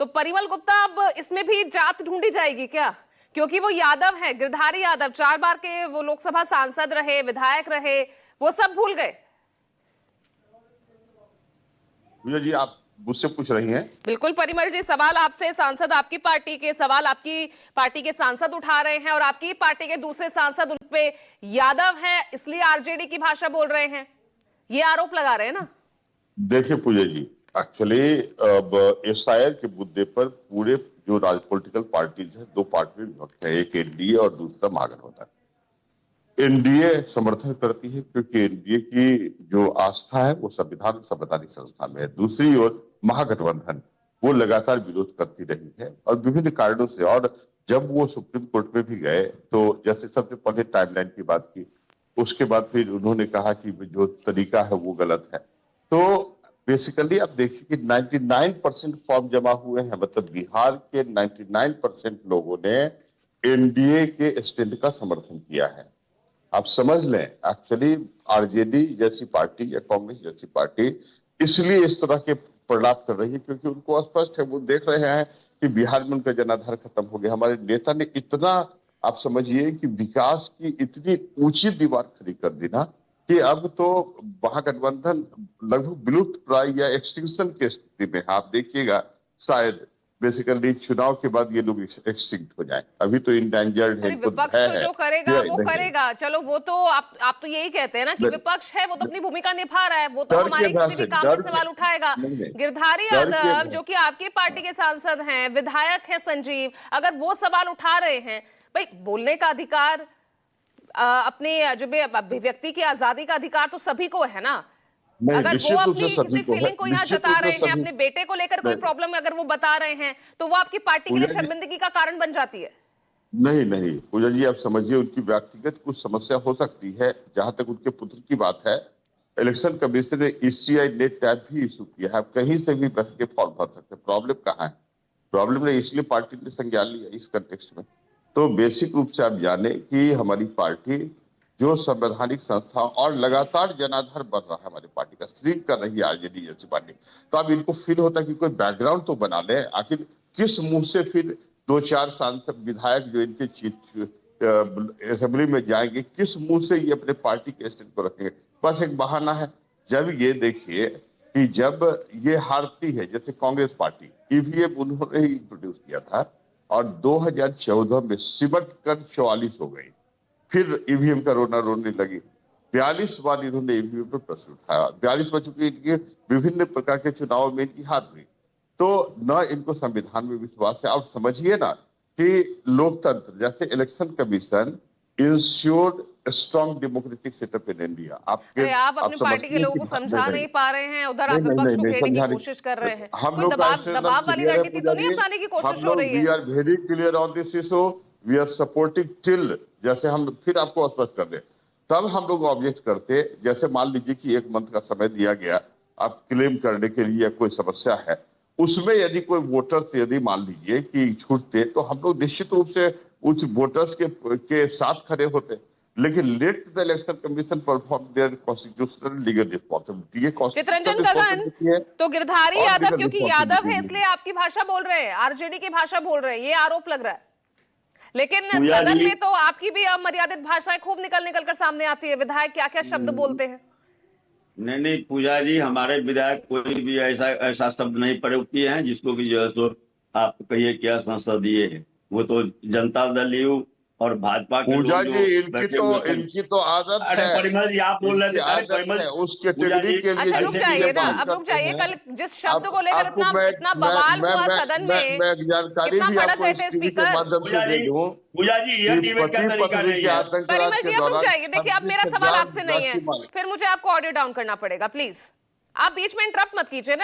तो परिमल गुप्ता अब इसमें भी जात ढूंढी जाएगी क्या? क्योंकि वो यादव है, गिरधारी यादव 4 बार के वो लोकसभा सांसद रहे, विधायक रहे, वो सब भूल गए। विजय जी, आप मुझसे पूछ रही हैं? बिल्कुल परिमल जी, सवाल आपसे, सांसद आपकी पार्टी के, सवाल आपकी पार्टी के सांसद उठा रहे हैं और आपकी पार्टी के दूसरे सांसद उन पे यादव हैं, इसलिए आरजेडी की भाषा बोल रहे हैं, ये आरोप लगा रहे हैं ना। देखिए पूजा जी, एक्चुअली अब एसआईआर के मुद्दे पर पूरे जो पॉलिटिकल पार्टीज है, दो पार्टी में विभक्त है, एक एनडीए और दूसरा महागठबंधन। एनडीए समर्थन करती है क्योंकि एनडीए की जो आस्था है वो संवैधानिक संस्था में है। दूसरी ओर महागठबंधन वो लगातार विरोध करती रही है और विभिन्न कारणों से, और जब वो सुप्रीम कोर्ट में भी गए तो जैसे सबसे पहले टाइमलाइन की बात की, उसके बाद फिर उन्होंने कहा कि जो तरीका है वो गलत है। तो बेसिकली आप देखिए कि 99% फॉर्म जमा हुए हैं, मतलब बिहार के 99% लोगों ने एनडीए के स्टैंड का समर्थन किया है। आप समझ लें, एक्चुअली आरजेडी जैसी पार्टी या कांग्रेस जैसी पार्टी इसलिए इस तरह के प्रलाप कर रही है क्योंकि उनको स्पष्ट है, वो देख रहे हैं कि बिहार में उनका जनाधार खत्म हो गया। हमारे नेता ने इतना, आप समझिए कि विकास की इतनी ऊंची दीवार खड़ी कर दी ना कि अब तो महागठबंधन लगभग विलुप्त प्राय या एक्सटिंक्शन की स्थिति में है। आप देखिएगा शायद बेसिकली चुनाव के बाद ये लोग एक्सटिंक्ट हो जाए। अभी तो इंडेंजर्ड है, विपक्ष तो जो करेगा वो करेगा, चलो वो तो आप तो यही कहते हैं ना कि विपक्ष है, वो तो अपनी भूमिका निभा रहा है, वो तो हमारे किसी भी काम में सवाल उठाएगा। गिरधारी यादव जो कि आपकी पार्टी के सांसद हैं, विधायक हैं संजीव, अगर वो सवाल उठा रहे हैं, भाई बोलने का अधिकार, अपने जो भी अभिव्यक्ति की आजादी का अधिकार तो सभी को है ना। अगर वो अपनी किसी फीलिंग को यहाँ जता रहे हैं, अपने बेटे को लेकर कोई प्रॉब्लम अगर वो बता रहे हैं, तो वो आपकी पार्टी के लिए शर्मिंदगी का कारण बन जाती है। नहीं नहीं पूजा जी, आप समझिए उनकी व्यक्तिगत कुछ समस्या हो सकती है। जहां तक उनके पुत्र की बात है, इलेक्शन कमीशन ने ईसीआई नेट टैब भी इशू किया है, आप कहीं से भी बैठ के फॉर्म भर सकते हैं। प्रॉब्लम कहाँ है? प्रॉब्लम ने इसलिए पार्टी ने संज्ञान लिया इस कंटेक्स्ट में। तो बेसिक रूप से आप जाने कि हमारी पार्टी जो संवैधानिक संस्था और लगातार जनाधार बढ़ रहा है, हमारी पार्टी का श्रिंक कर रही है आरजेडी जैसी पार्टी। तो अब इनको फील होता है कि कोई बैकग्राउंड तो बना ले। आखिर किस मुंह से फिर 2-4 सांसद विधायक जो इनके असेंबली में जाएंगे, किस मुंह से ये अपने पार्टी के स्टैंड को रखेंगे? बस एक बहाना है। जब ये देखिए कि जब ये हारती है, जैसे कांग्रेस पार्टी, ईवीएम उन्होंने ही इंट्रोड्यूस किया था और 2014 में सिमट कर 44 हो गई। फिर ईवीएम का रोना रोने लगी। 42 बार इन्होंने ईवीएम पर प्रश्न उठाया, 42 बार, चूंकि इनके विभिन्न प्रकार के चुनाव में इनकी हार हुई। तो न इनको संविधान में विश्वास है। आप समझिए ना कि लोकतंत्र जैसे election commission insured strong democratic setup in India. आप अपनी पार्टी के लोगों को समझा नहीं पा रहे हैं, उधर आप विपक्ष को घेरने की कोशिश कर रहे हैं। हम लोग दबाव वाली रणनीति तो नहीं अपनाने की कोशिश हो रही है। We are very clear on this issue, we are supporting till, जैसे हम फिर आपको स्पष्ट कर दे, तब हम लोग ऑब्जेक्ट करते। जैसे मान लीजिए कि 1 मंथ का समय दिया गया आप क्लेम करने के लिए, कोई समस्या है उसमें, यदि कोई वोटर्स यदि मान लीजिए कि छूटते, तो हम लोग निश्चित रूप से उस वोटर्स के साथ खड़े होते। लेकिन let the election commission perform their constitutional legal responsibility. ये चितरंजन गगन, तो गिरधारी यादव क्योंकि यादव है इसलिए आपकी भाषा बोल रहे हैं, आरजेडी की भाषा बोल रहे हैं, ये आरोप लग रहा है। लेकिन सदन में तो आपकी भी अमर्यादित भाषाएं खूब निकल कर सामने आती है। विधायक क्या क्या शब्द बोलते हैं? नहीं पूजा जी, हमारे विधायक कोई भी ऐसा शब्द नहीं प्रयोग किए हैं जिसको कि जो है सो आप कहिए क्या संसदीय है। वो तो जनता दल यू और भाजपा के पूजा जी, इनकी तो आदत है। परिमल जी आप बोल रहे थे, परिमल उस कैटेगरी के लिए। अच्छा रुक जाइए ना, अब रुक जाइए। कल जिस शब्द को लेकर इतना बवाल हुआ सदन में, मैं जानकारी भी आपको इस के माध्यम से दे दूं। पूजा जी ये डिबेट का तरीका नहीं है। परिमल जी अब रुक जाइए, देखिए अब मेरा सवाल आपसे नहीं है, फिर मुझे आपको ऑडियो डाउन करना पड़ेगा। प्लीज आप बीच में इंटरप्ट मत कीजिए ना।